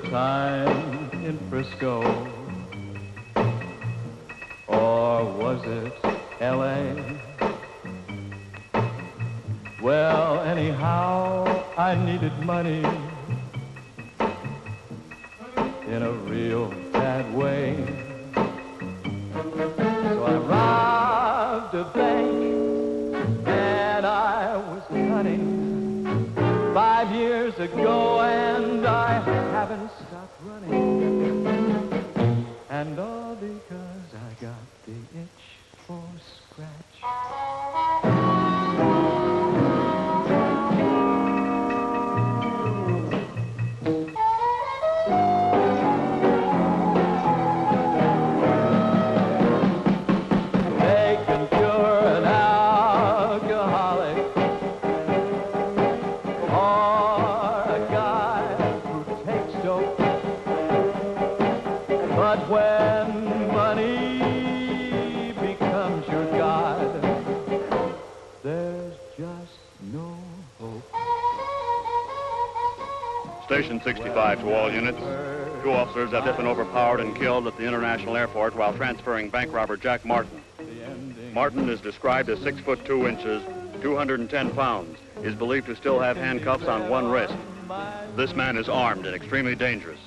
time in Frisco? Or was it L.A.? Well, anyhow, I needed money in a real bad way. So I robbed a bank and I was cunning 5 years ago, and I haven't stopped running. And all because I got the itch for scratch. Station 65 to all units. 2 officers have just been overpowered and killed at the International Airport while transferring bank robber Jack Martin. Martin is described as 6 foot 2 inches, 210 pounds, is believed to still have handcuffs on one wrist. This man is armed and extremely dangerous.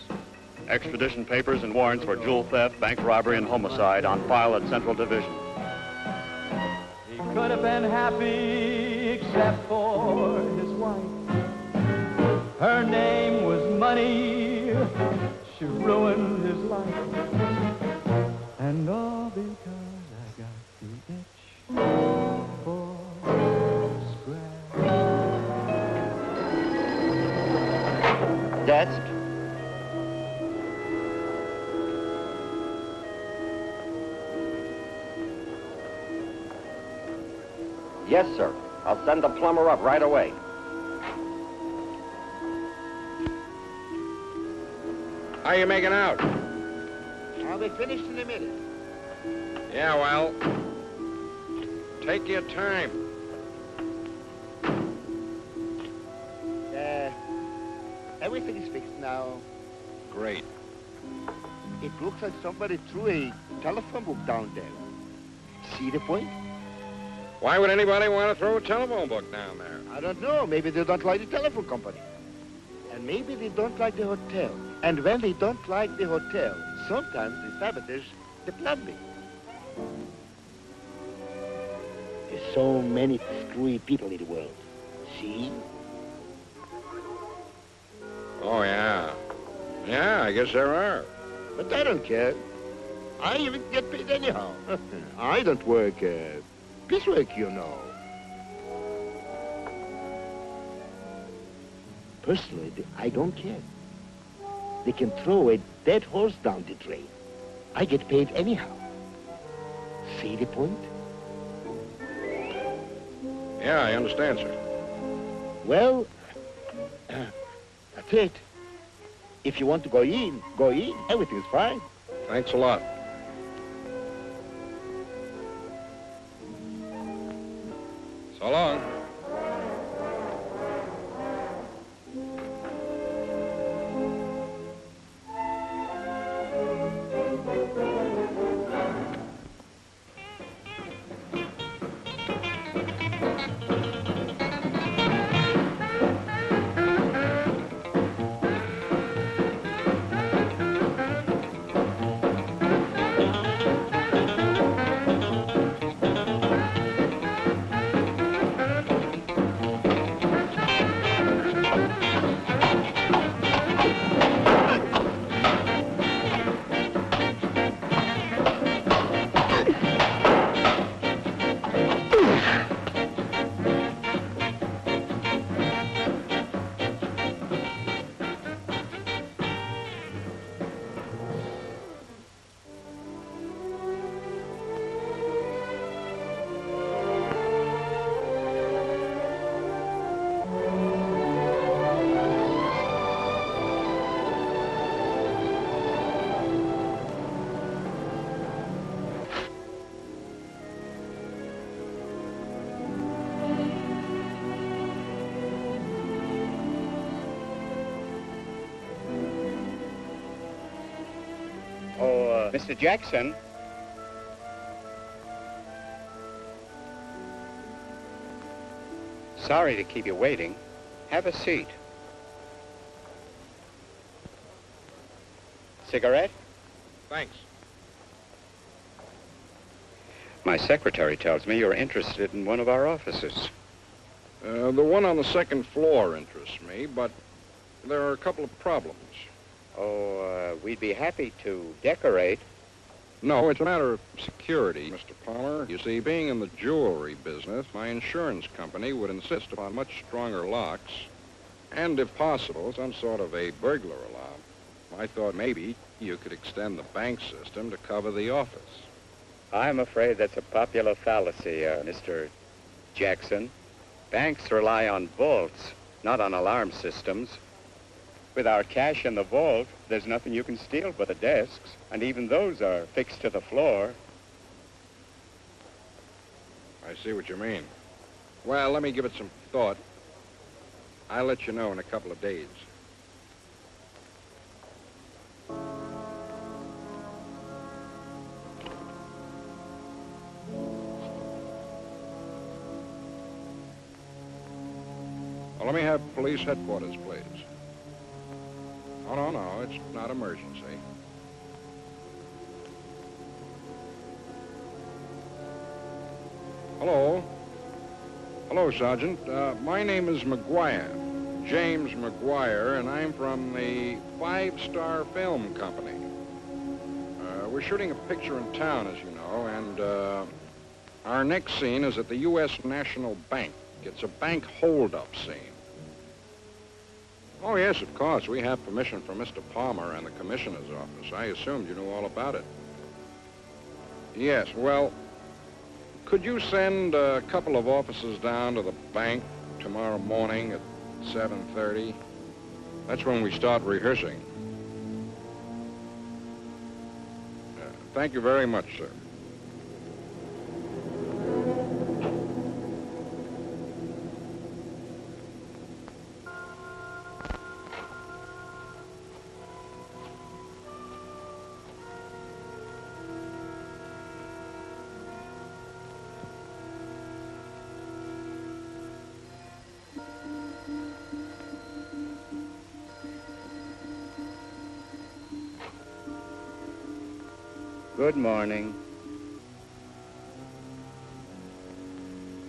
Extradition papers and warrants for jewel theft, bank robbery, and homicide on file at Central Division. He could have been happy except for his wife. Her name was Money. She ruined his life. And all because I got the itch for scratch. Desk. Yes, sir. I'll send the plumber up right away. How you making out? I'll be finished in a minute. Yeah, well, take your time. Everything is fixed now. Great. It looks like somebody threw a telephone book down there. See the point? Why would anybody want to throw a telephone book down there? I don't know. Maybe they don't like the telephone company. And maybe they don't like the hotel. And when they don't like the hotel, sometimes they sabotage the plumbing. There's so many screwy people in the world. See? Oh, yeah. Yeah, I guess there are. But I don't care. I even get paid anyhow. I don't work piecework, you know. Personally, I don't care. They can throw a dead horse down the drain. I get paid anyhow. See the point? Yeah, I understand, sir. Well, that's it. If you want to go in, go in. Everything's fine. Thanks a lot. So long. Oh, Mr. Jackson. Sorry to keep you waiting. Have a seat. Cigarette? Thanks. My secretary tells me you're interested in one of our offices. The one on the second floor interests me, but there are a couple of problems. Oh, we'd be happy to decorate. No, it's a matter of security, Mr. Palmer. You see, being in the jewelry business, my insurance company would insist upon much stronger locks and, if possible, some sort of a burglar alarm. I thought maybe you could extend the bank system to cover the office. I'm afraid that's a popular fallacy, Mr. Jackson. Banks rely on vaults, not on alarm systems. With our cash in the vault, there's nothing you can steal but the desks, and even those are fixed to the floor. I see what you mean. Well, let me give it some thought. I'll let you know in a couple of days. Well, let me have police headquarters, please. Oh, no, it's not emergency. Hello? Hello, Sergeant. My name is McGuire, James McGuire, and I'm from the 5-Star Film Company. We're shooting a picture in town, as you know, and our next scene is at the U.S. National Bank. It's a bank hold-up scene. Oh, yes, of course. We have permission from Mr. Palmer and the Commissioner's office. I assumed you knew all about it. Yes, well, could you send a couple of officers down to the bank tomorrow morning at 7:30? That's when we start rehearsing. Thank you very much, sir. Good morning.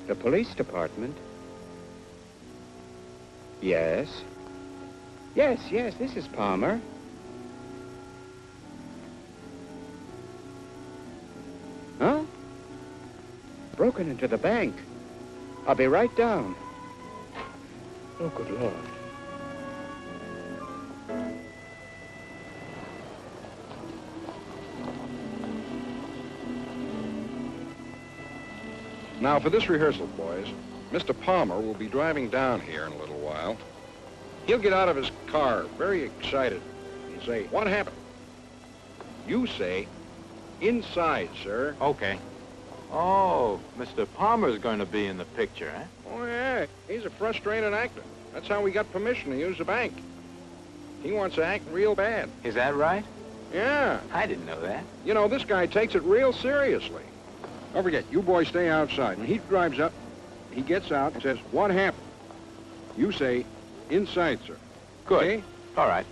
The police department? Yes. Yes, this is Palmer. Huh? Broken into the bank. I'll be right down. Oh, good Lord. Now, for this rehearsal, boys, Mr. Palmer will be driving down here in a little while. He'll get out of his car, very excited, and say, "What happened?" You say, "Inside, sir." Okay. Oh, Mr. Palmer's going to be in the picture, eh? Oh, yeah. He's a frustrated actor. That's how we got permission to use the bank. He wants to act real bad. Is that right? Yeah. I didn't know that. You know, this guy takes it real seriously. Don't forget, you boys stay outside. When he drives up, he gets out and says, "What happened?" You say, "Inside, sir." Good. Okay? All right.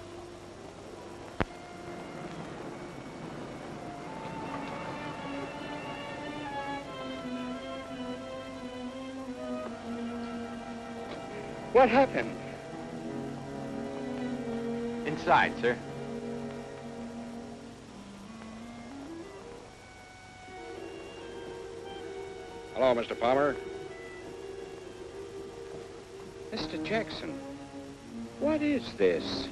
What happened? Inside, sir. Hello, Mr. Palmer. Mr. Jackson, what is this?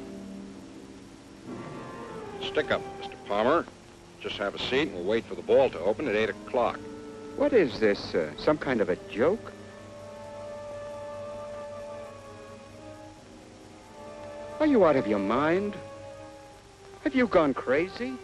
Stick up, Mr. Palmer. Just have a seat and we'll wait for the ball to open at 8 o'clock. What is this, some kind of a joke? Are you out of your mind? Have you gone crazy?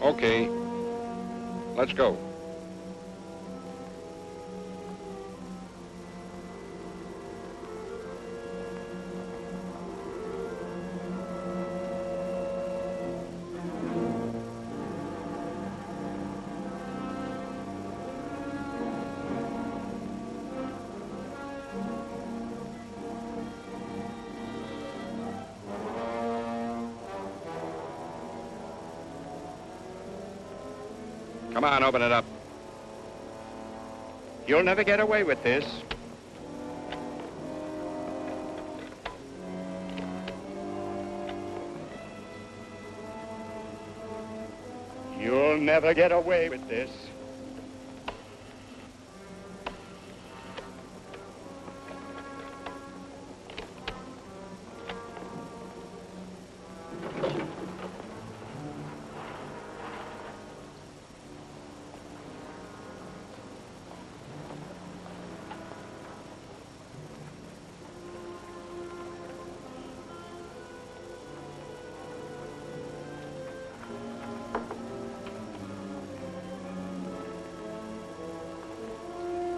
Okay. Let's go. Come on, open it up. You'll never get away with this. You'll never get away with this.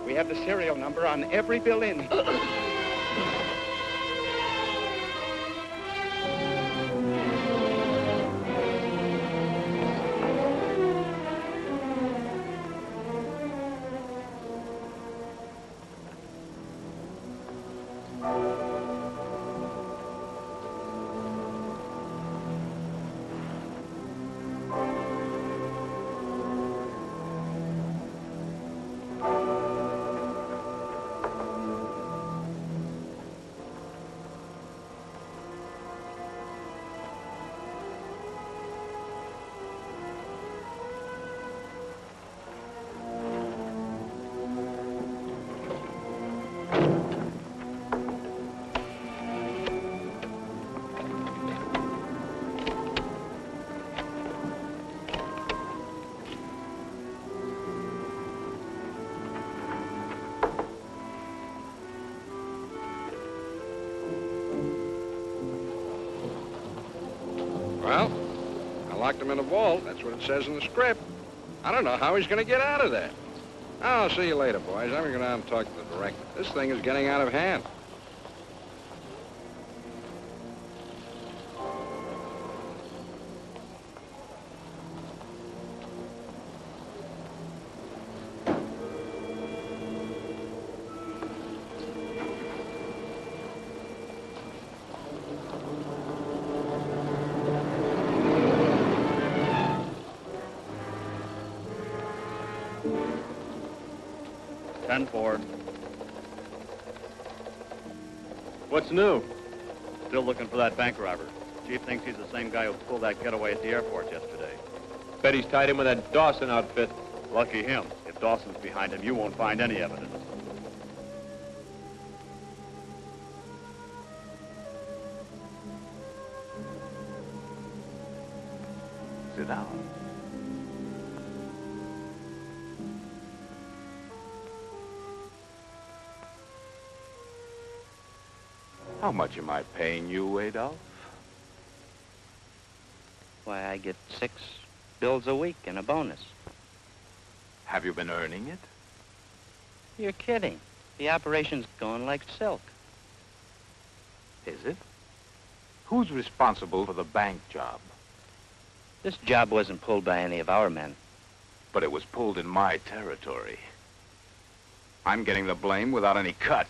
We have the serial number on every bill in. Well, I locked him in a vault. That's what it says in the script. I don't know how he's going to get out of there. I'll see you later, boys. I'm going to go down and talk to the director. This thing is getting out of hand. Ten-4. What's new? Still looking for that bank robber. Chief thinks he's the same guy who pulled that getaway at the airport yesterday. Bet he's tied in with that Dawson outfit. Lucky him. If Dawson's behind him, you won't find any evidence. Sit down. How much am I paying you, Adolph? Why, I get 6 bills a week and a bonus. Have you been earning it? You're kidding. The operation's going like silk. Is it? Who's responsible for the bank job? This job wasn't pulled by any of our men. But it was pulled in my territory. I'm getting the blame without any cut.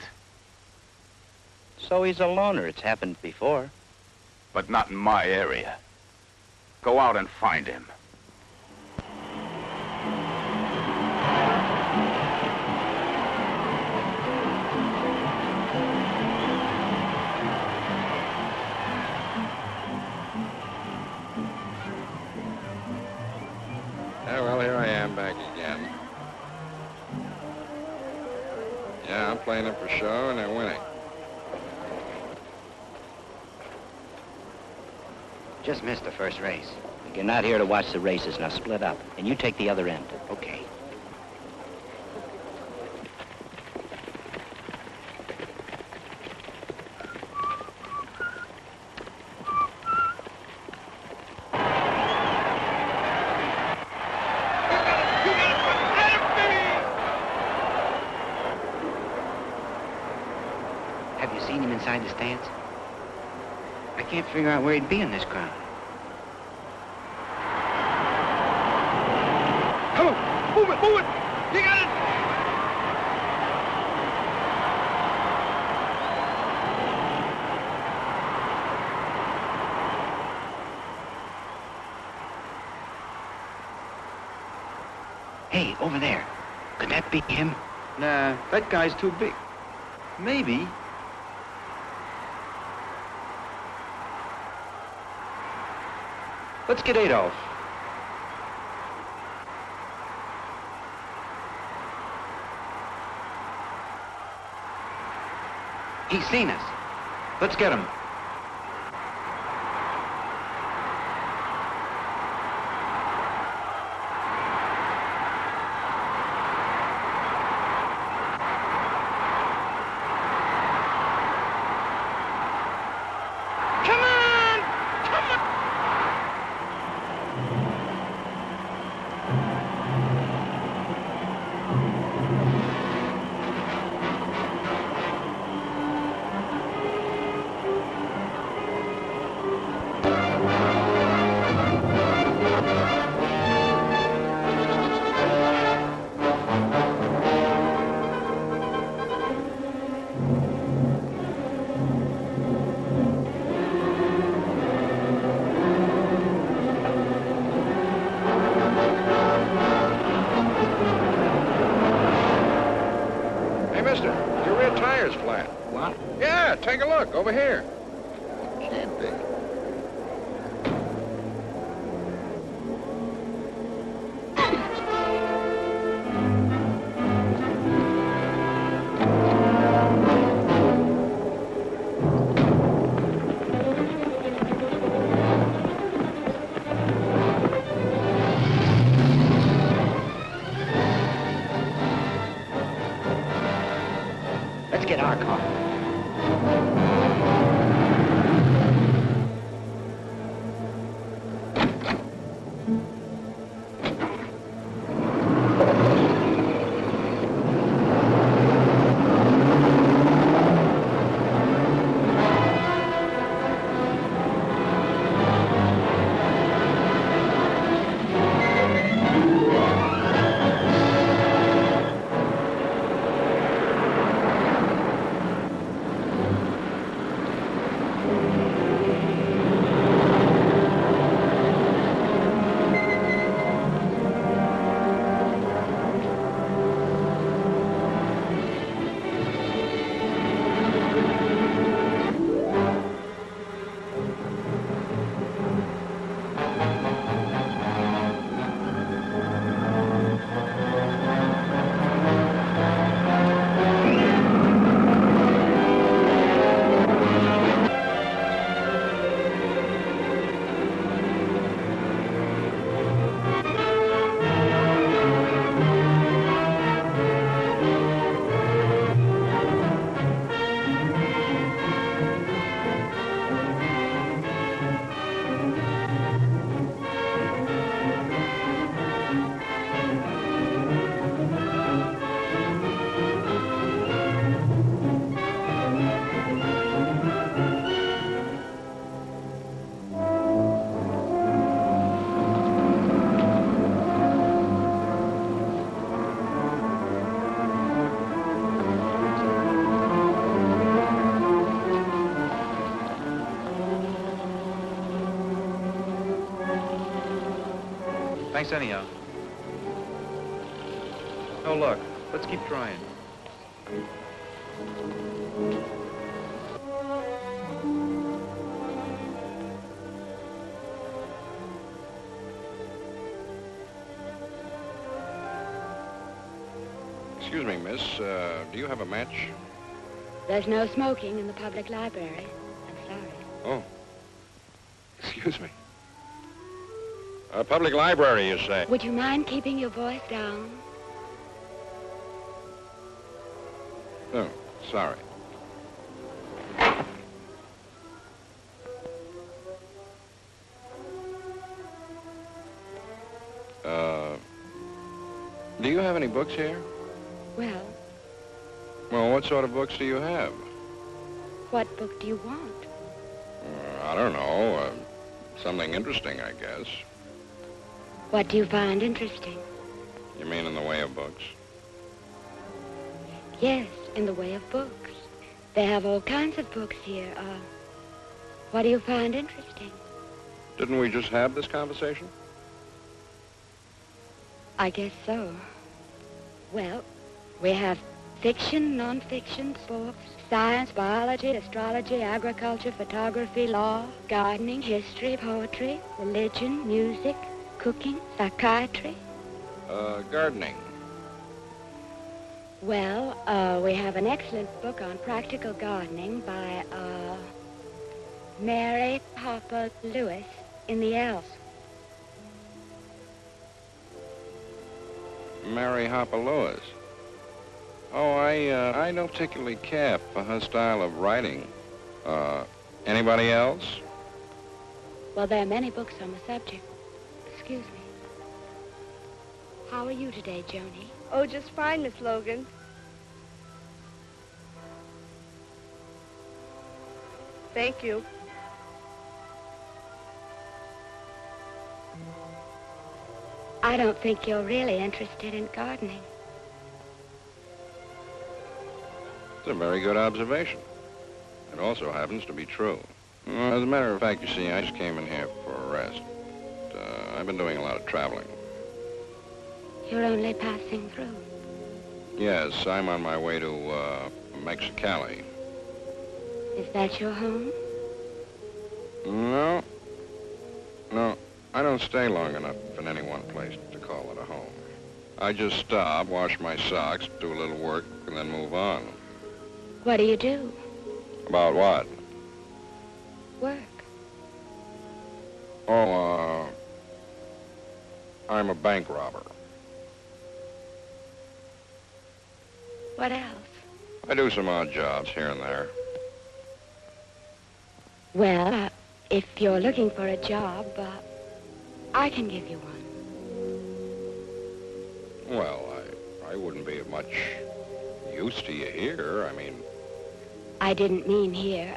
So he's a loner. It's happened before. But not in my area. Go out and find him. Yeah, well, here I am back again. Yeah, I'm playing them for show, and they're winning. Just missed the first race. You're not here to watch the races. Now split up, and you take the other end. Okay. inside the stands? I can't figure out where he'd be in this crowd. Come on, move it, move it! You got it! Hey, over there. Could that be him? Nah, that guy's too big. Maybe. Let's get Adolf. He's seen us. Let's get him. Your rear tire's flat. What? Yeah, take a look, over here. Can't be. Let's get our car. Thanks anyhow. No luck. Let's keep trying. Excuse me, miss. Do you have a match? There's no smoking in the public library. I'm sorry. Oh. Excuse me. Public library, you say? Would you mind keeping your voice down? No, sorry. Do you have any books here? Well, Well, what sort of books do you have? What book do you want? I don't know. Something interesting, I guess. What do you find interesting? You mean in the way of books? Yes, in the way of books. They have all kinds of books here. What do you find interesting? Didn't we just have this conversation? I guess so. Well, we have fiction, non-fiction, sports, science, biology, astrology, agriculture, photography, law, gardening, history, poetry, religion, music, cooking, psychiatry. Gardening. Well, we have an excellent book on practical gardening by, Mary Hopper Lewis in the Elf. Mary Hopper Lewis. Oh, I don't particularly care for her style of writing. Anybody else? Well, there are many books on the subject. Excuse me. How are you today, Joni? Oh, just fine, Miss Logan. Thank you. I don't think you're really interested in gardening. It's a very good observation. It also happens to be true. As a matter of fact, you see, I just came in here for a rest. I've been doing a lot of traveling. You're only passing through. Yes, I'm on my way to Mexicali. Is that your home? No. No, I don't stay long enough in any one place to call it a home. I just stop, wash my socks, do a little work, and then move on. What do you do? About what? Work. Oh, I'm a bank robber. What else? I do some odd jobs here and there. Well, if you're looking for a job, I can give you one. Well, I wouldn't be of much use to you here. I mean... I didn't mean here.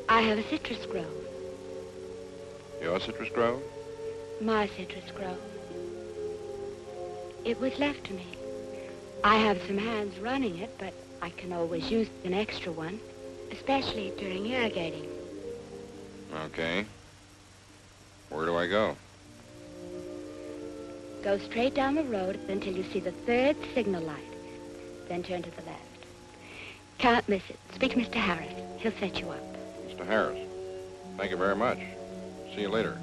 I have a citrus grove. Your citrus grove? My citrus grove. It was left to me. I have some hands running it, but I can always use an extra one, especially during irrigating. Okay. Where do I go? Go straight down the road until you see the third signal light. Then turn to the left. Can't miss it. Speak to Mr. Harris. He'll set you up. Mr. Harris. Thank you very much. See you later.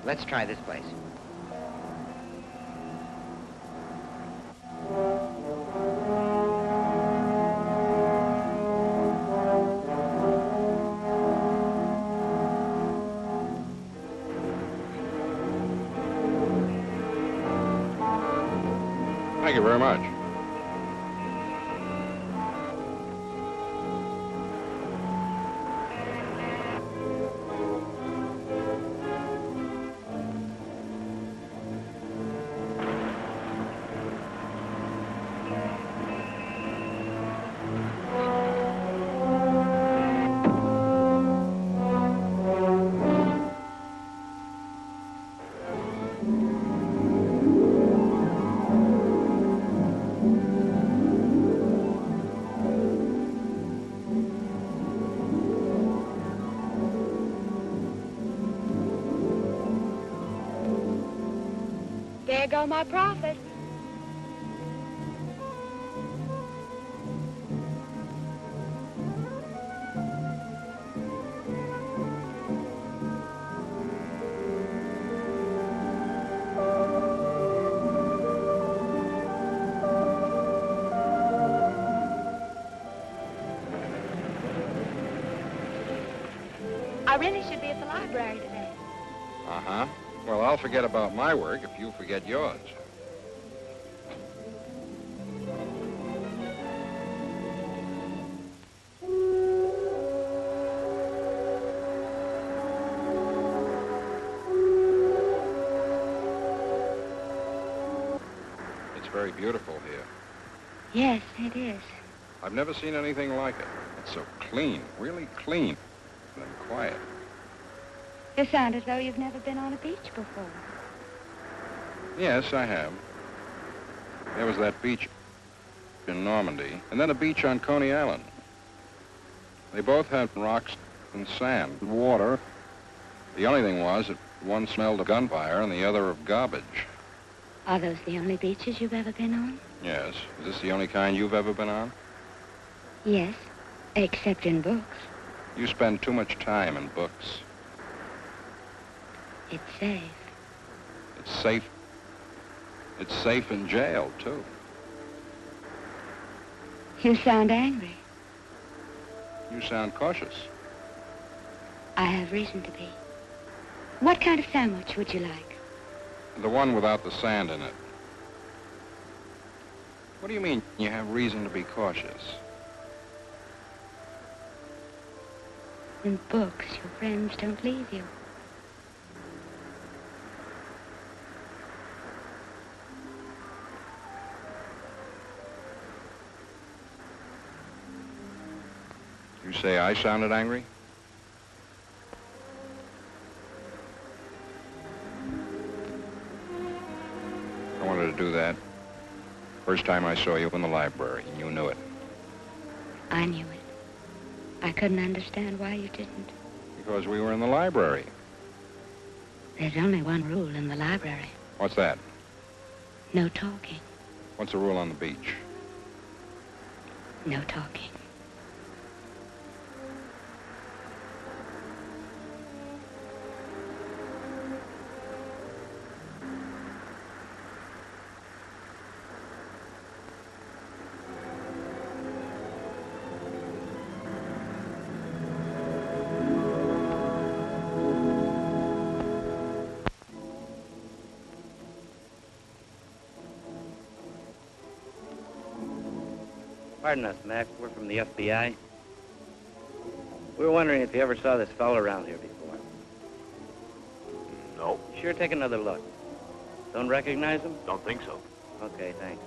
Let's try this place. Thank you very much. There go my profits. I really should be at the library today. Uh-huh. Well, I'll forget about my work if you forget yours. It's very beautiful here. Yes, it is. I've never seen anything like it. It's so clean, really clean, and quiet. You sound as though you've never been on a beach before. Yes, I have. There was that beach in Normandy, and then a beach on Coney Island. They both had rocks and sand, water. The only thing was that one smelled of gunfire and the other of garbage. Are those the only beaches you've ever been on? Yes. Is this the only kind you've ever been on? Yes, except in books. You spend too much time in books. It's safe. It's safe. It's safe in jail, too. You sound angry. You sound cautious. I have reason to be. What kind of sandwich would you like? The one without the sand in it. What do you mean you have reason to be cautious? In books, your friends don't leave you. You say I sounded angry? I wanted to do that. First time I saw you in the library, and you knew it. I knew it. I couldn't understand why you didn't. Because we were in the library. There's only one rule in the library. What's that? No talking. What's the rule on the beach? No talking. Pardon us, Mac. We're from the FBI. We were wondering if you ever saw this fellow around here before. No. Sure, take another look. Don't recognize him? Don't think so. Okay, thanks.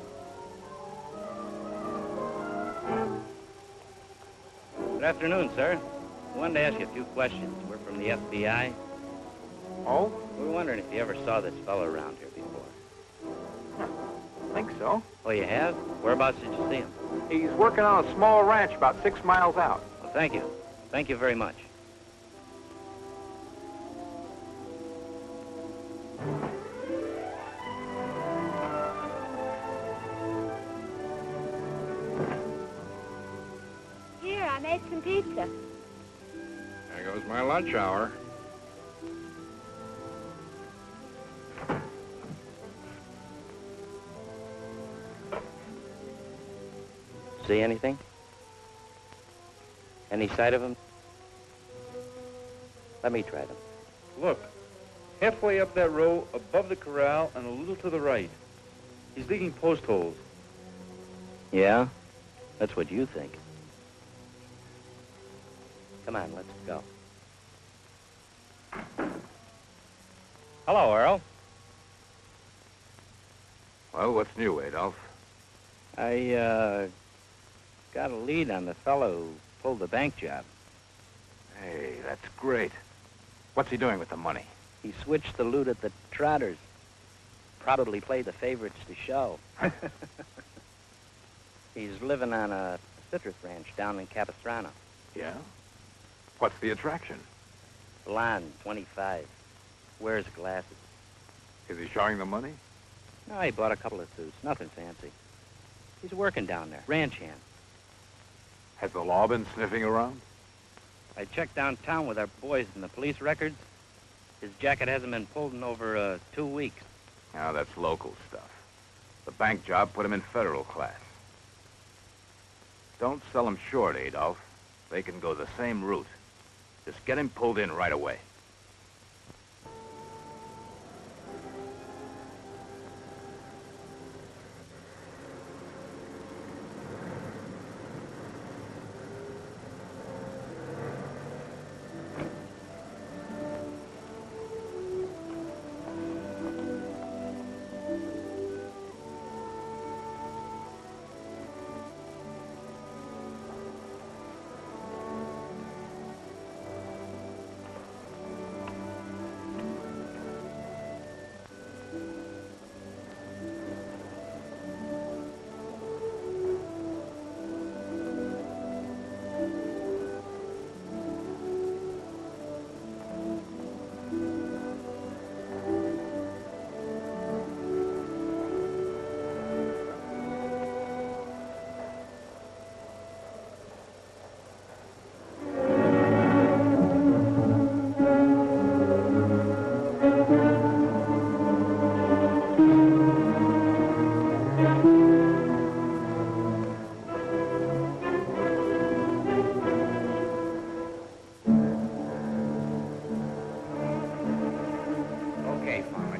Good afternoon, sir. I wanted to ask you a few questions. We're from the FBI. Oh? We were wondering if you ever saw this fellow around here before. Think so. Oh, you have? Whereabouts did you see him? He's working on a small ranch about 6 miles out. Well, thank you. Thank you very much. Here, I made some pizza. There goes my lunch hour. See anything? Any sight of him? Let me try them. Look, halfway up that row, above the corral, and a little to the right. He's digging post holes. Yeah? That's what you think. Come on, let's go. Hello, Earl. Well, what's new, Adolf? I, got a lead on the fellow who pulled the bank job. Hey, that's great. What's he doing with the money? He switched the loot at the Trotters. Probably played the favorites to show. He's living on a citrus ranch down in Capistrano. Yeah? What's the attraction? Blonde, 25. Wears glasses. Is he showing the money? No, he bought a couple of suits. Nothing fancy. He's working down there. Ranch hand. Has the law been sniffing around? I checked downtown with our boys in the police records. His jacket hasn't been pulled in over 2 weeks. Now, that's local stuff. The bank job put him in federal class. Don't sell him short, Adolf. They can go the same route. Just get him pulled in right away.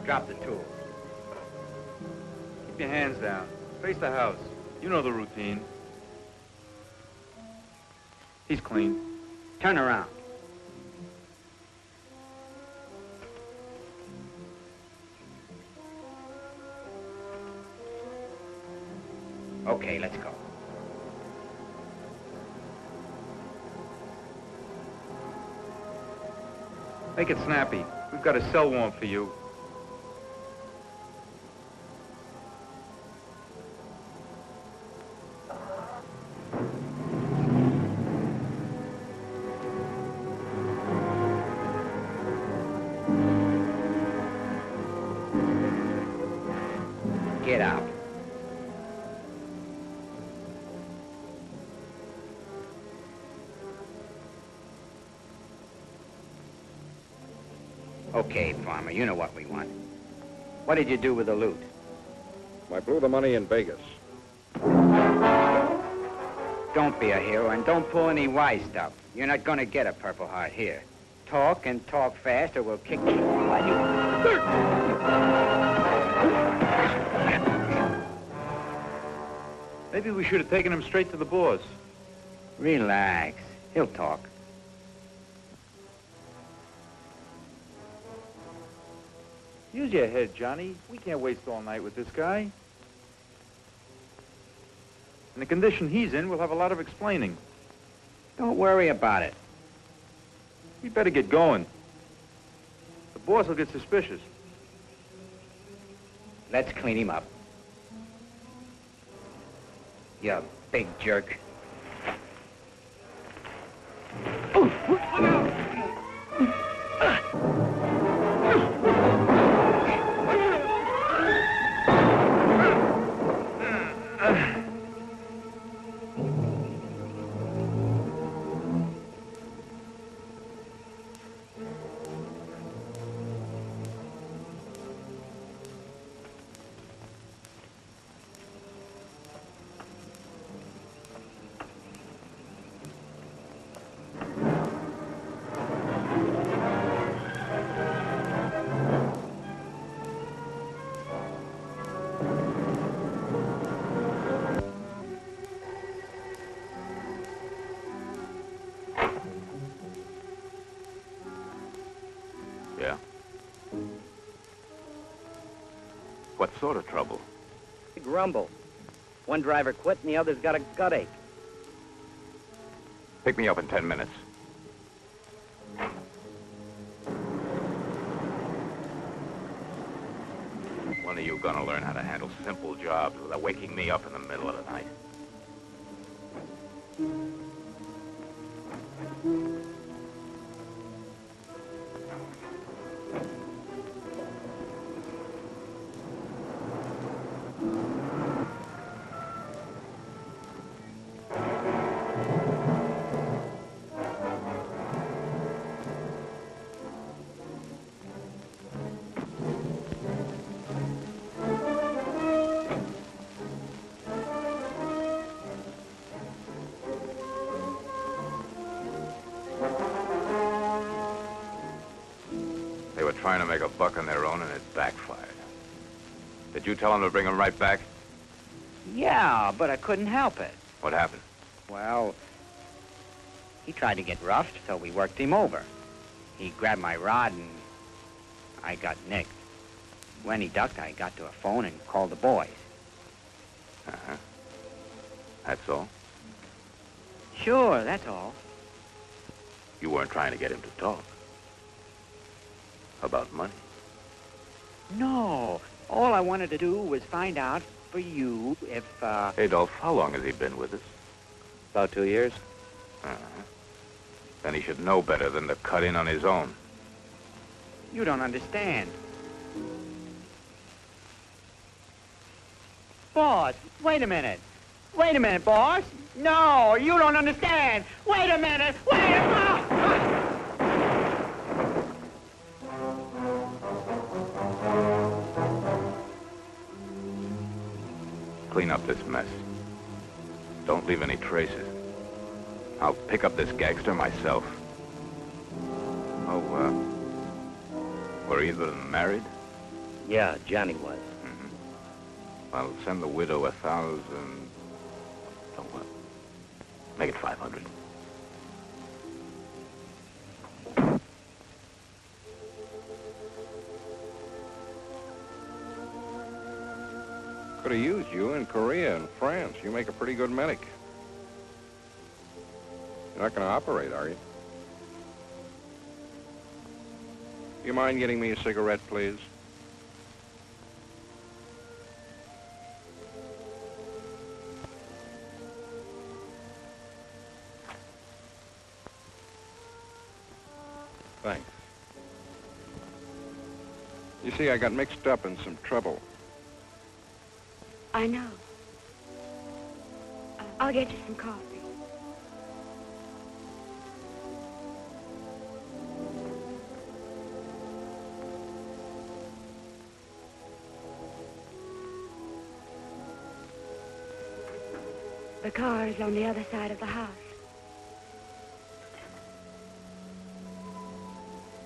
Drop the tools. Keep your hands down. Face the house. You know the routine. He's clean. Turn around. Okay, let's go. Make it snappy. We've got a cell warrant for you. Get out. Okay, Farmer, you know what we want. What did you do with the loot? I blew the money in Vegas. Don't be a hero and don't pull any wise stuff. You're not gonna get a Purple Heart here. Talk and talk fast or we'll kick you. Maybe we should have taken him straight to the boss. Relax. He'll talk. Use your head, Johnny. We can't waste all night with this guy. In the condition he's in, we'll have a lot of explaining. Don't worry about it. We better get going. The boss will get suspicious. Let's clean him up. You big jerk. Yeah? What sort of trouble? Big rumble. One driver quit and the other's got a gut ache. Pick me up in 10 minutes. When are you gonna learn how to handle simple jobs without waking me up in the middle of the night? They were trying to make a buck on their own, and it backfired. Did you tell them to bring them right back? Yeah, but I couldn't help it. What happened? Well, he tried to get roughed, so we worked him over. He grabbed my rod and I got nicked. When he ducked, I got to a phone and called the boys. Uh-huh. That's all? Sure, that's all. You weren't trying to get him to talk? About money? No. All I wanted to do was find out for you if, Adolf, how long has he been with us? About 2 years. Uh-huh. Then he should know better than to cut in on his own. You don't understand. Boss, wait a minute. Wait a minute, boss. No, you don't understand. Wait a minute. Wait a minute. Clean up this mess. Don't leave any traces. I'll pick up this gangster myself. Oh, were either of them married? Yeah, Johnny was. Well, send the widow 1,000... Oh, well, make it 500. Could have used you in Korea and France. You make a pretty good medic. You're not going to operate, are you? You mind getting me a cigarette, please? Thanks. You see, I got mixed up in some trouble. I know. I'll get you some coffee. The car is on the other side of the house.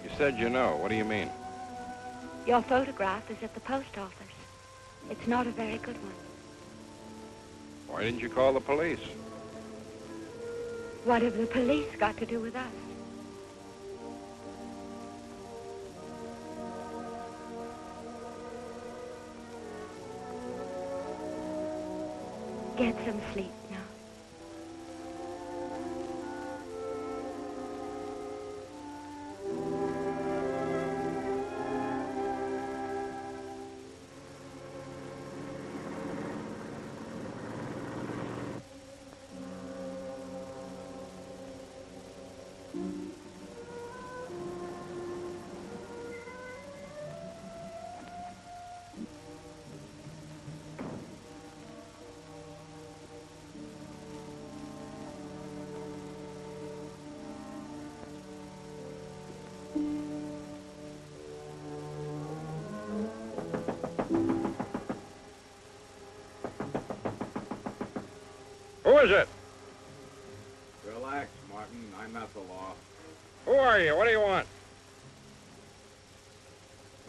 You said you know. What do you mean? Your photograph is at the post office. It's not a very good one. Why didn't you call the police? What have the police got to do with us? Get some sleep now. Who is it? Relax, Martin. I'm not the law. Who are you? What do you want?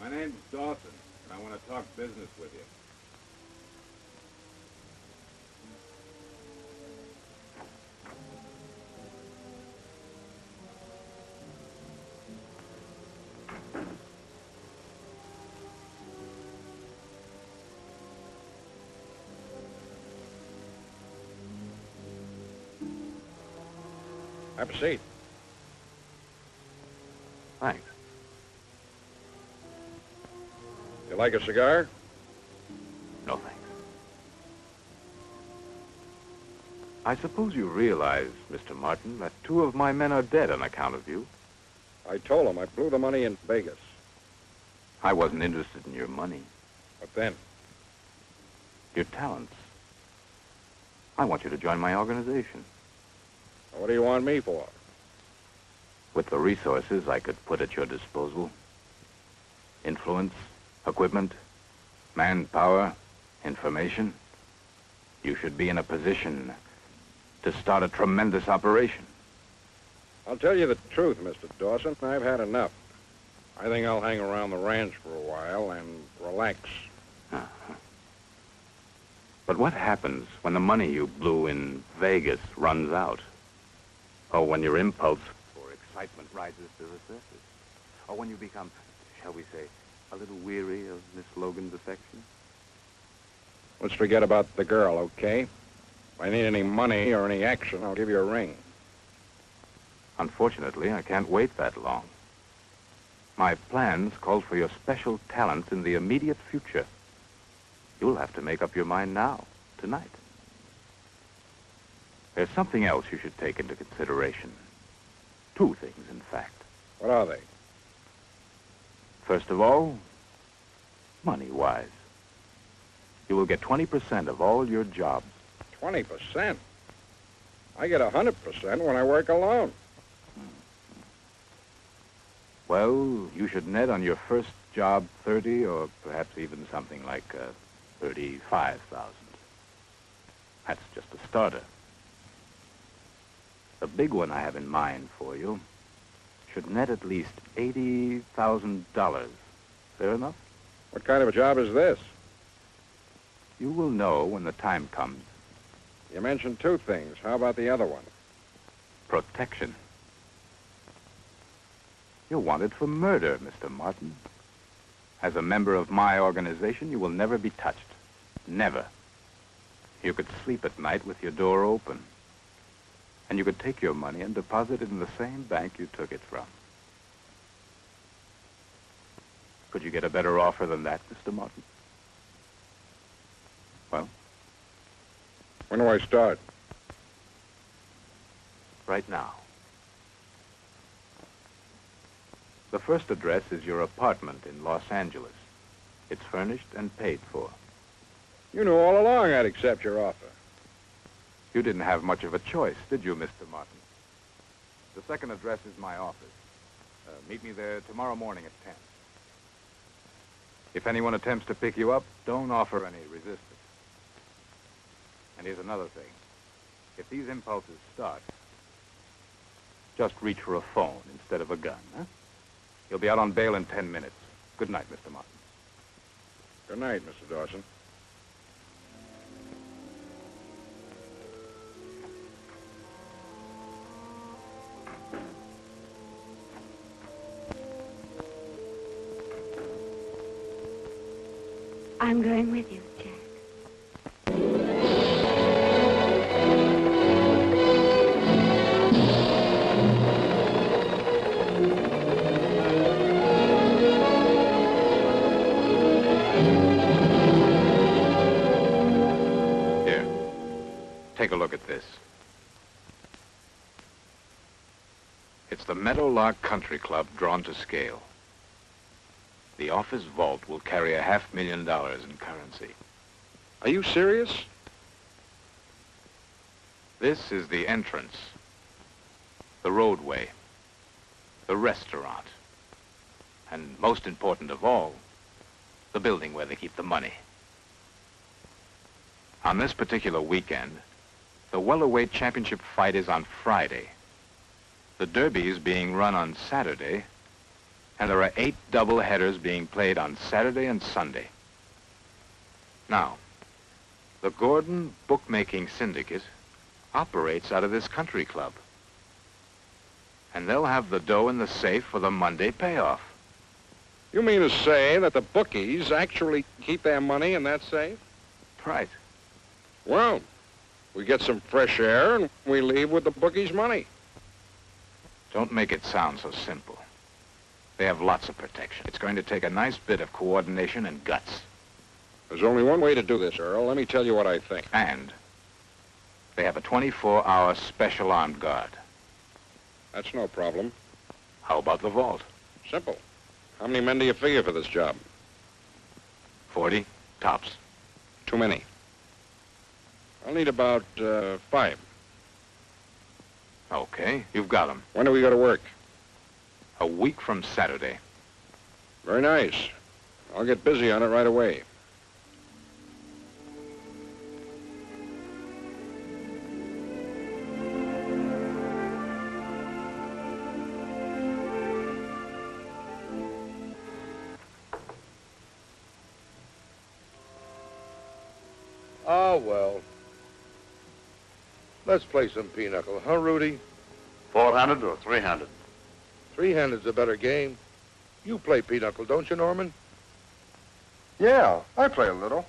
My name's Dawson, and I want to talk business with you. Have a seat. Thanks. You like a cigar? No, thanks. I suppose you realize, Mr. Martin, that 2 of my men are dead on account of you. I told him I blew the money in Vegas. I wasn't interested in your money. What then? Your talents. I want you to join my organization. What do you want me for? With the resources I could put at your disposal. Influence, equipment, manpower, information. You should be in a position to start a tremendous operation. I'll tell you the truth, Mr. Dawson. I've had enough. I think I'll hang around the ranch for a while and relax. But what happens when the money you blew in Vegas runs out? Or when your impulse for excitement rises to the surface? Or when you become, shall we say, a little weary of Miss Logan's affection? Let's forget about the girl, okay? If I need any money or any action, I'll give you a ring. Unfortunately, I can't wait that long. My plans call for your special talents in the immediate future. You'll have to make up your mind now, tonight. There's something else you should take into consideration. 2 things, in fact. What are they? First of all, money-wise. You will get 20% of all your jobs. 20%? I get 100% when I work alone. Well, you should net on your first job 30 or perhaps even something like 35,000. That's just a starter. The big one I have in mind for you should net at least $80,000. Fair enough? What kind of a job is this? You will know when the time comes. You mentioned two things. How about the other one? Protection. You're wanted for murder, Mr. Martin. As a member of my organization, you will never be touched. Never. You could sleep at night with your door open. And you could take your money and deposit it in the same bank you took it from. Could you get a better offer than that, Mr. Martin? Well? When do I start? Right now. The first address is your apartment in Los Angeles. It's furnished and paid for. You knew all along I'd accept your offer. You didn't have much of a choice, did you, Mr. Martin? The second address is my office. Meet me there tomorrow morning at 10. If anyone attempts to pick you up, don't offer any resistance. And here's another thing. If these impulses start, just reach for a phone instead of a gun, huh? You'll be out on bail in 10 minutes. Good night, Mr. Martin. Good night, Mr. Dawson. I'm going with you, Jack. Here. Take a look at this. It's the Meadowlark Country Club drawn to scale. The office vault will carry $500,000 in currency. Are you serious? This is the entrance, the roadway, the restaurant, and most important of all, the building where they keep the money. On this particular weekend, the welterweight championship fight is on Friday. The derby is being run on Saturday, and there are 8 double headers being played on Saturday and Sunday. Now, the Gordon Bookmaking Syndicate operates out of this country club. And they'll have the dough in the safe for the Monday payoff. You mean to say that the bookies actually keep their money in that safe? Right. Well, we get some fresh air and we leave with the bookies' money. Don't make it sound so simple. They have lots of protection. It's going to take a nice bit of coordination and guts. There's only one way to do this, Earl. Let me tell you what I think. And they have a 24-hour special armed guard. That's no problem. How about the vault? Simple. How many men do you figure for this job? 40, tops. Too many. I'll need about 5. Okay, you've got them. When do we go to work? A week from Saturday. Very nice. I'll get busy on it right away. Oh, well. Let's play some pinochle, huh, Rudy? 400 or 300? Three-handed's a better game. You play pinochle, don't you, Norman? Yeah, I play a little.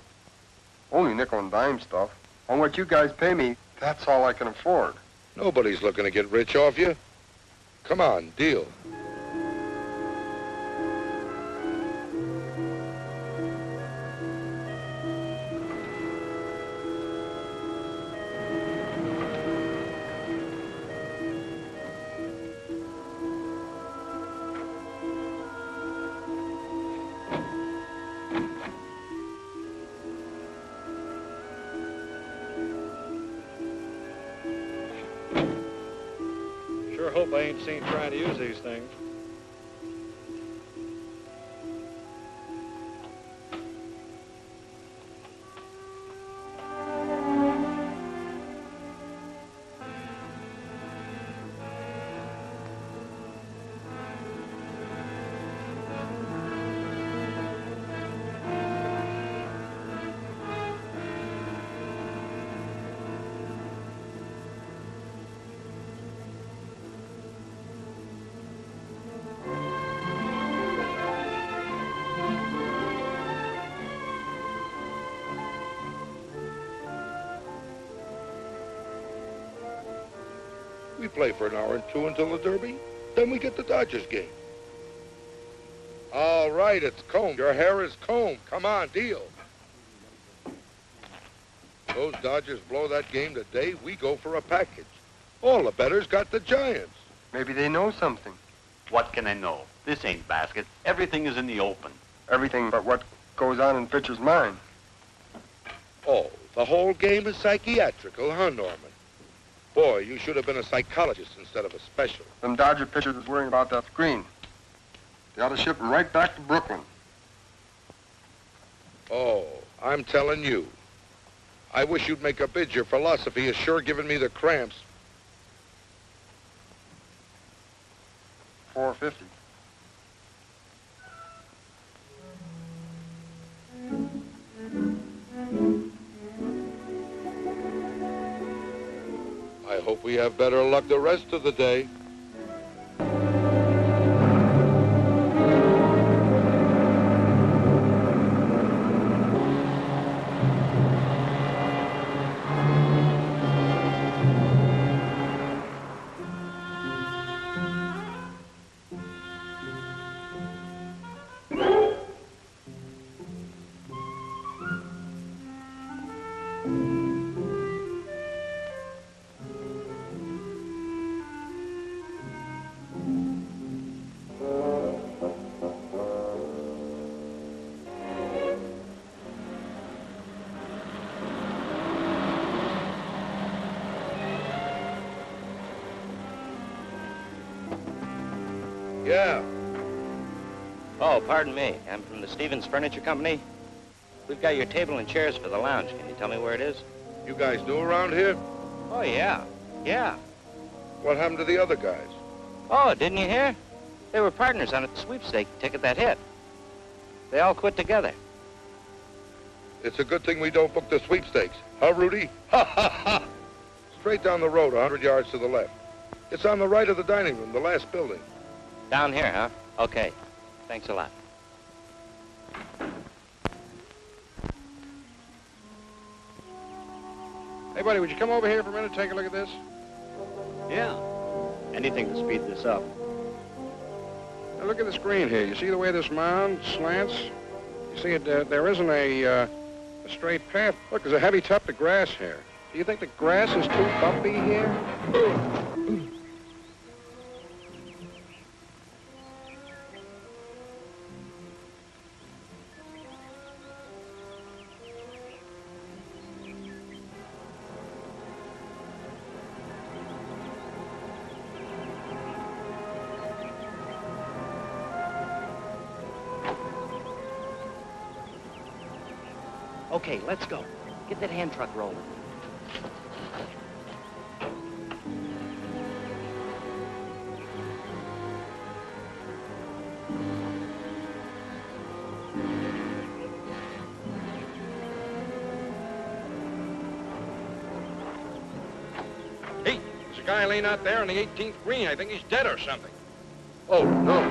Only nickel and dime stuff. On what you guys pay me, that's all I can afford. Nobody's looking to get rich off you. Come on, deal. Sure hope I ain't seen trying to use these things. We play for an hour and two until the Derby. Then we get the Dodgers game. All right, it's Combe. Your hair is Combe. Come on, deal. Those Dodgers blow that game today, we go for a package. All the bettors got the Giants. Maybe they know something. What can I know? This ain't basket. Everything is in the open. Everything but what goes on in the pitcher's mind. Oh, the whole game is psychiatrical, huh, Norman? Boy, you should have been a psychologist instead of a specialist. Them Dodger pitchers is worrying about that screen. They ought to ship him right back to Brooklyn. Oh, I'm telling you. I wish you'd make a bid. Your philosophy is sure giving me the cramps. $4.50. I hope we have better luck the rest of the day. Yeah. Oh, pardon me. I'm from the Stevens Furniture Company. We've got your table and chairs for the lounge. Can you tell me where it is? You guys new around here? Oh, yeah. Yeah. What happened to the other guys? Oh, didn't you hear? They were partners on a sweepstake ticket that hit. They all quit together. It's a good thing we don't book the sweepstakes. Huh, Rudy? Ha, ha, ha! Straight down the road, 100 yards to the left. It's on the right of the dining room, the last building. Down here, huh? Okay. Thanks a lot. Hey, buddy, would you come over here for a minute and take a look at this? Yeah. Anything to speed this up. Now, look at the screen here. You see the way this mound slants? You see, there isn't a straight path. Look, there's a heavy tuft of grass here. Do you think the grass is too bumpy here? Okay, let's go. Get that hand truck rolling. Hey, there's a guy laying out there on the 18th green. I think he's dead or something. Oh, no.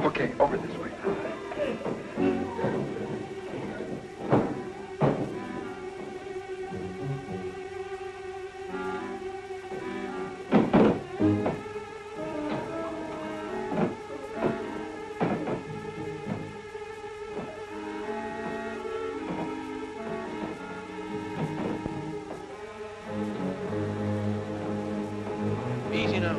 Okay, over this way. Easy now.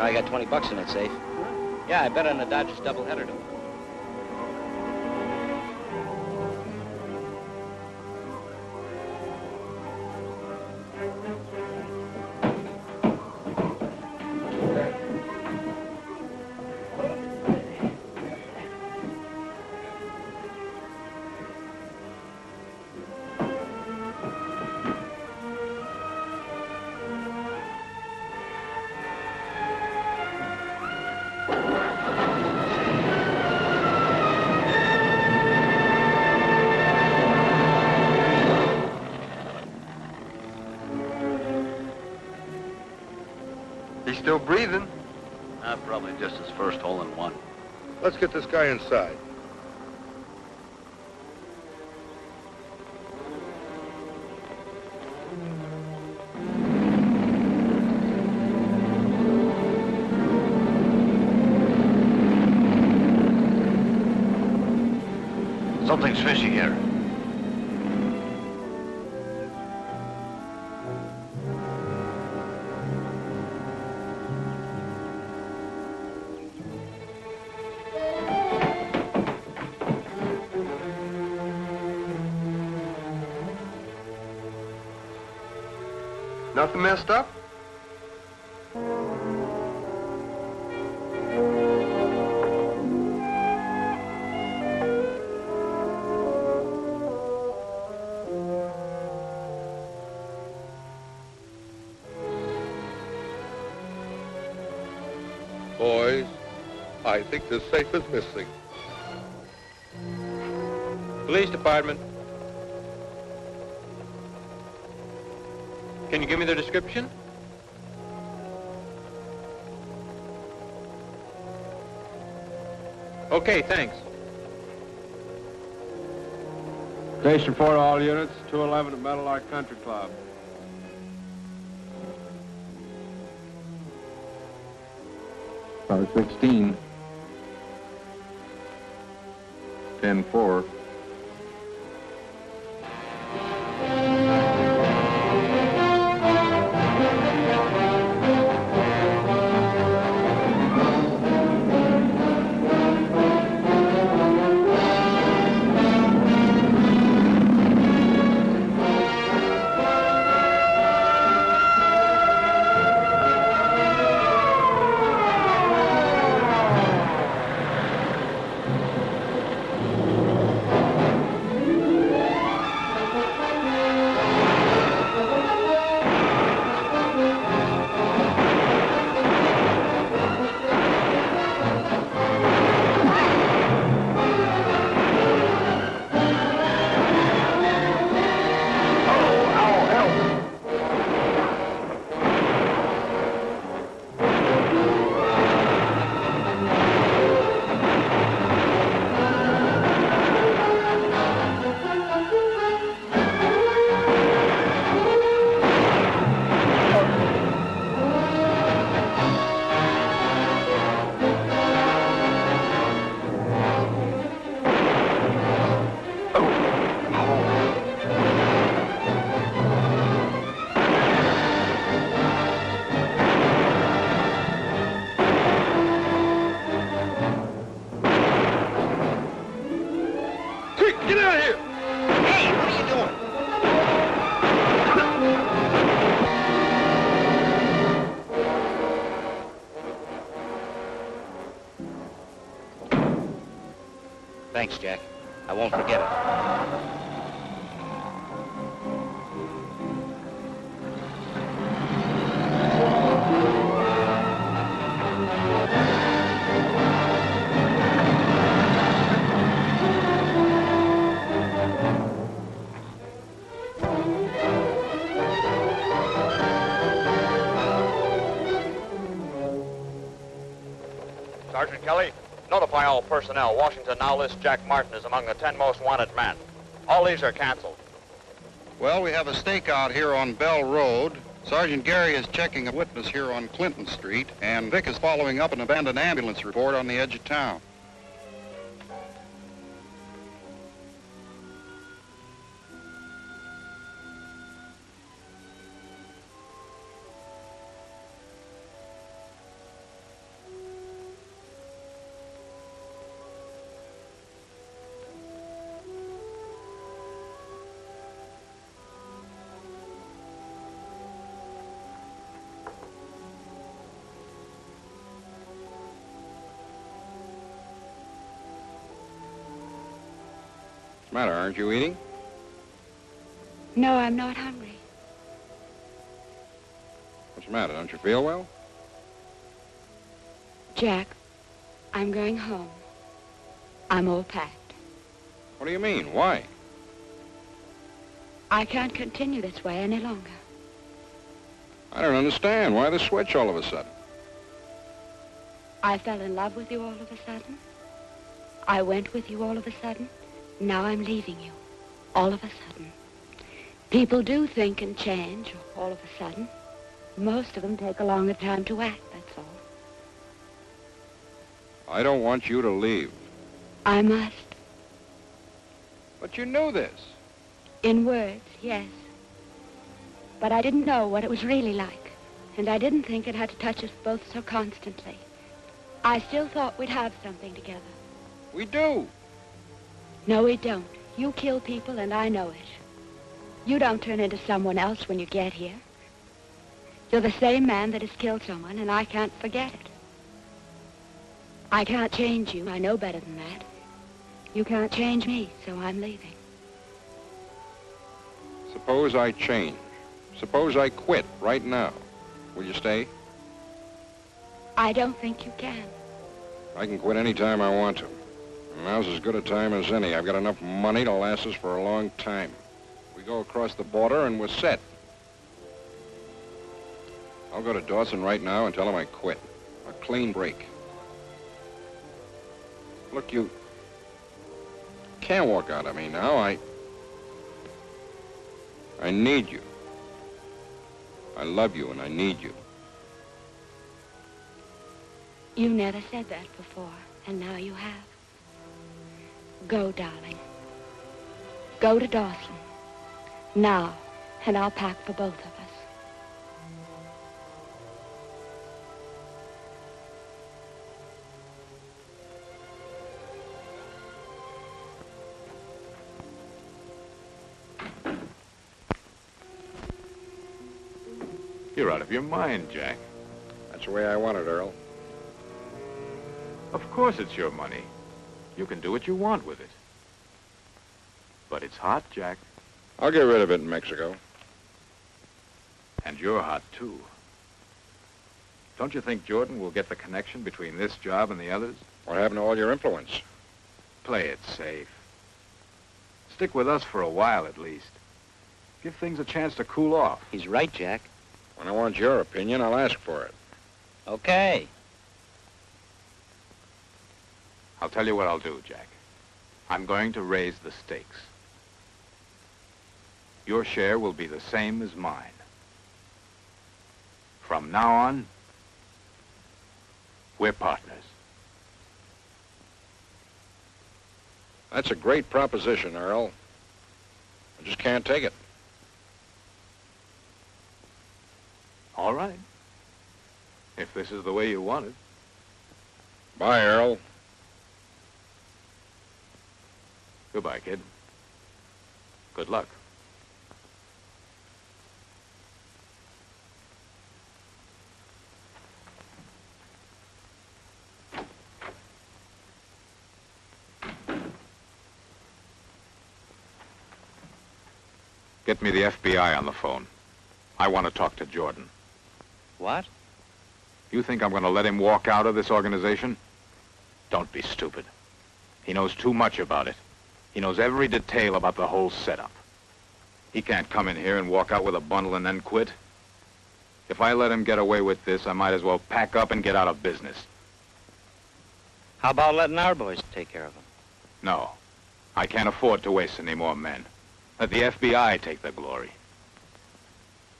Probably got 20 bucks in that safe. Yeah, I bet on the Dodgers doubleheader tomorrow. He's still breathing. Probably just his first hole in one. Let's get this guy inside. Something's fishy here. Nothing messed up? Boys, I think the safe is missing. Police department. Can you give me the description? Okay, thanks. Station 4 to all units, 211 at Meadowlark Country Club. Car 16. 10-4. Get out of here! Hey, what are you doing? Thanks, Jack. I won't forget it. Sergeant Kelly, notify all personnel. Washington now lists Jack Martin as among the 10 most wanted men. All these are canceled. Well, we have a stakeout here on Bell Road. Sergeant Gary is checking a witness here on Clinton Street, and Vic is following up an abandoned ambulance report on the edge of town. the matter? Aren't you eating? No, I'm not hungry. What's the matter? Don't you feel well? Jack, I'm going home. I'm all packed. What do you mean? Why? I can't continue this way any longer. I don't understand. Why the switch all of a sudden? I fell in love with you all of a sudden. I went with you all of a sudden. Now I'm leaving you all of a sudden. People do think and change all of a sudden. Most of them take a longer time to act, that's all. I don't want you to leave. I must. But you knew this. In words, yes. But I didn't know what it was really like. And I didn't think it had to touch us both so constantly. I still thought we'd have something together. We do. No, we don't. You kill people, and I know it. You don't turn into someone else when you get here. You're the same man that has killed someone, and I can't forget it. I can't change you. I know better than that. You can't change me, so I'm leaving. Suppose I change. Suppose I quit right now. Will you stay? I don't think you can. I can quit any time I want to. And now's as good a time as any. I've got enough money to last us for a long time. We go across the border and we're set. I'll go to Dawson right now and tell him I quit. A clean break. Look, you can't walk out on me now. I need you. I love you and I need you. You never said that before, and now you have. Go, darling. Go to Dawson. Now, and I'll pack for both of us. You're out of your mind, Jack. That's the way I want it, Earl. Of course it's your money. You can do what you want with it. But it's hot, Jack. I'll get rid of it in Mexico. And you're hot, too. Don't you think Jordan will get the connection between this job and the others? What happened to all your influence? Play it safe. Stick with us for a while, at least. Give things a chance to cool off. He's right, Jack. When I want your opinion, I'll ask for it. Okay. I'll tell you what I'll do, Jack. I'm going to raise the stakes. Your share will be the same as mine. From now on, we're partners. That's a great proposition, Earl. I just can't take it. All right. If this is the way you want it. Bye, Earl. Goodbye, kid. Good luck. Get me the FBI on the phone. I want to talk to Jordan. What? You think I'm going to let him walk out of this organization? Don't be stupid. He knows too much about it. He knows every detail about the whole setup. He can't come in here and walk out with a bundle and then quit. If I let him get away with this, I might as well pack up and get out of business. How about letting our boys take care of him? No. I can't afford to waste any more men. Let the FBI take the glory.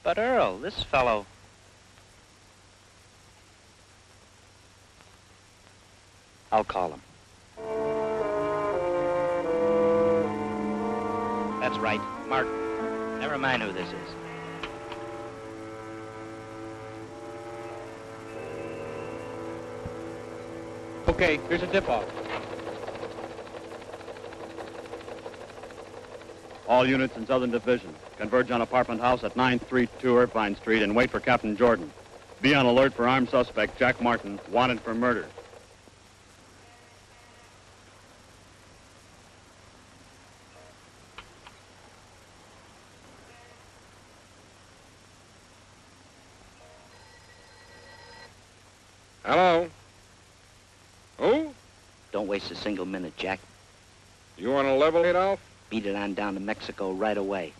But Earl, this fellow... I'll call him. That's right, Martin. Never mind who this is. Okay, here's a tip-off. All units in Southern Division converge on apartment house at 932 Irvine Street and wait for Captain Jordan. Be on alert for armed suspect Jack Martin, wanted for murder. Don't waste a single minute, Jack. You want to level it, Alf? Beat it on down to Mexico right away.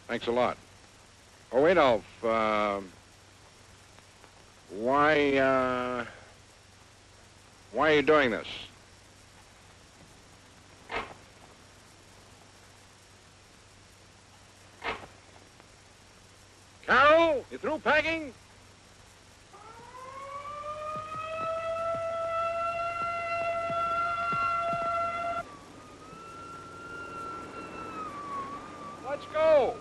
Thanks a lot. Oh, Adolf, why are you doing this? Carol, you through packing? Let's go.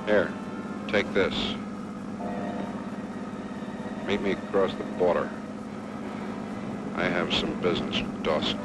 Here, take this. Meet me across the border. I have some business with Dawson.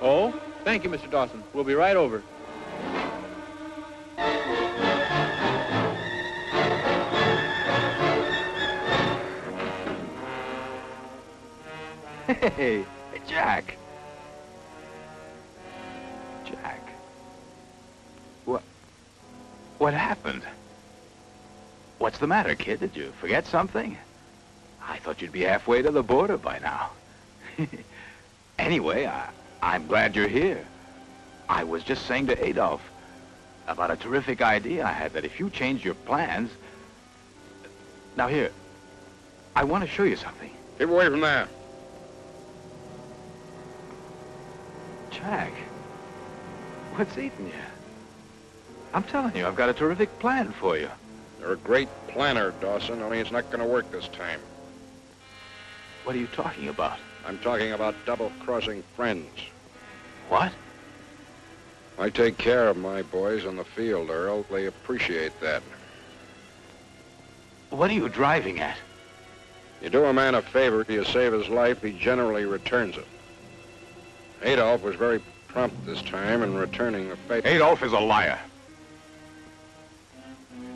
Oh, thank you, Mr. Dawson. We'll be right over. Hey, Jack. Jack. What happened? What's the matter, kid? Did you forget something? I thought you'd be halfway to the border by now. Anyway, I'm glad you're here. I was just saying to Adolf about a terrific idea I had that if you change your plans... Now here, I want to show you something. Keep away from there. Jack, what's eating you? I'm telling you, I've got a terrific plan for you. You're a great planner, Dawson, only it's not going to work this time. What are you talking about? I'm talking about double-crossing friends. What? I take care of my boys on the field, Earl. They appreciate that. What are you driving at? You do a man a favor, you save his life, he generally returns it. Adolf was very prompt this time in returning the favor. Adolf is a liar.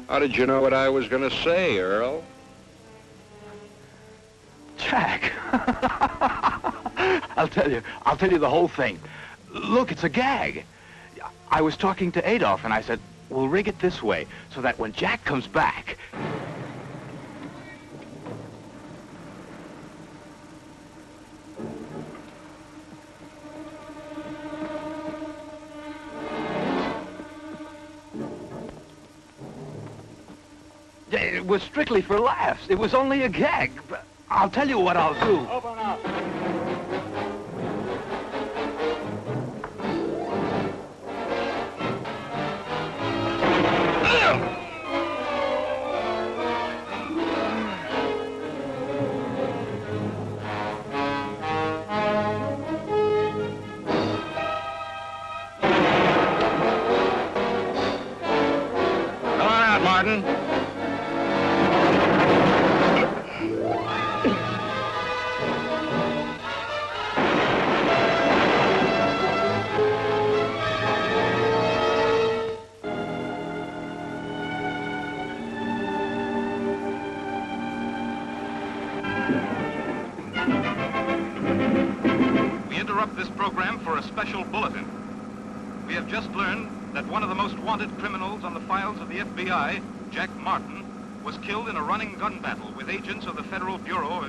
How did you know what I was going to say, Earl? Jack. I'll tell you the whole thing. Look, it's a gag. I was talking to Adolf and I said, we'll rig it this way so that when Jack comes back... It was strictly for laughs. It was only a gag. But I'll tell you what I'll do. Open up. Come on out, Martin. This program for a special bulletin. We have just learned that one of the most wanted criminals on the files of the FBI, Jack Martin, was killed in a running gun battle with agents of the Federal Bureau of